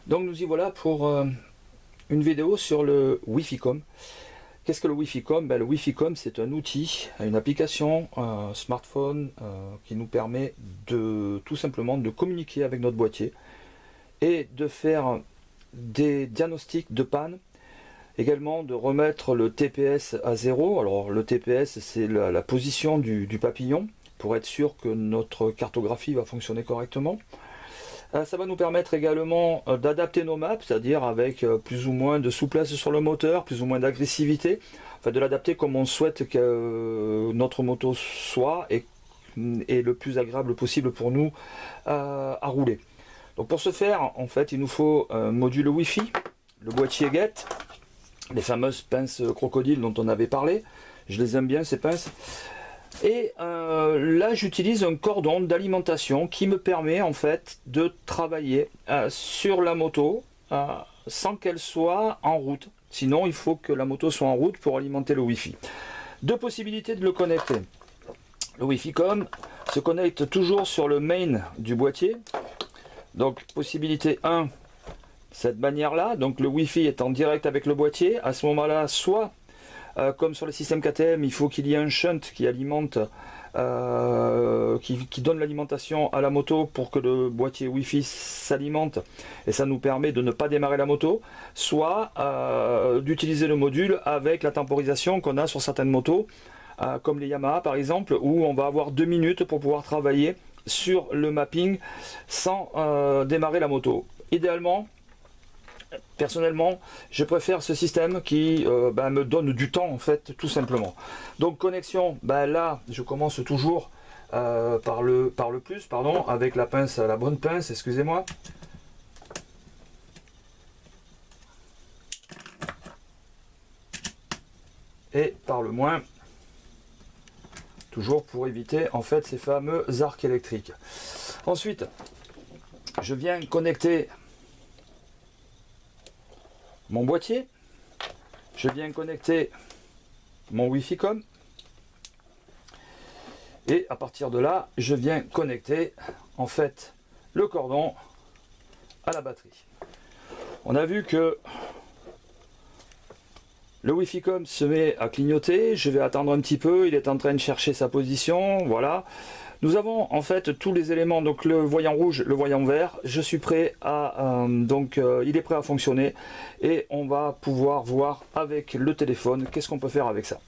Donc nous y voilà pour une vidéo sur le Wi-Fi-Com. Qu'est-ce que le Wi-Fi-Com? Le Wi-Fi-Com, c'est un outil, une application, un smartphone qui nous permet de tout simplement de communiquer avec notre boîtier et de faire des diagnostics de panne, également de remettre le TPS à zéro. Alors le TPS, c'est la position du papillon pour être sûr que notre cartographie va fonctionner correctement. Ça va nous permettre également d'adapter nos maps, c'est-à-dire avec plus ou moins de souplesse sur le moteur, plus ou moins d'agressivité, enfin de l'adapter comme on souhaite que notre moto soit et le plus agréable possible pour nous à rouler. Donc pour ce faire, en fait, il nous faut un module Wi-Fi, le boîtier Get, les fameuses pinces crocodile dont on avait parlé. Je les aime bien ces pinces. Et là j'utilise un cordon d'alimentation qui me permet en fait de travailler sur la moto sans qu'elle soit en route. Sinon il faut que la moto soit en route pour alimenter le Wi-Fi. Deux possibilités de le connecter. Le Wi-Fi-Com se connecte toujours sur le main du boîtier. Donc possibilité 1, cette manière là, donc le Wi-Fi est en direct avec le boîtier. À ce moment là, soit comme sur les systèmes KTM, il faut qu'il y ait un shunt qui alimente, qui donne l'alimentation à la moto pour que le boîtier Wi-Fi s'alimente et ça nous permet de ne pas démarrer la moto, soit d'utiliser le module avec la temporisation qu'on a sur certaines motos, comme les Yamaha par exemple, où on va avoir 2 minutes pour pouvoir travailler sur le mapping sans démarrer la moto. Idéalement, personnellement, je préfère ce système qui me donne du temps en fait, tout simplement. Donc connexion, là, je commence toujours par le plus, pardon, avec la pince, la bonne pince, excusez-moi. Et par le moins, toujours pour éviter en fait ces fameux arcs électriques. Ensuite, je viens connecter mon boîtier, je viens connecter mon Wi-Fi-Com et à partir de là je viens connecter en fait le cordon à la batterie. On a vu que le Wi-Fi-Com se met à clignoter, je vais attendre un petit peu, il est en train de chercher sa position, voilà. Nous avons en fait tous les éléments, donc le voyant rouge, le voyant vert, je suis prêt à, il est prêt à fonctionner et on va pouvoir voir avec le téléphone qu'est-ce qu'on peut faire avec ça.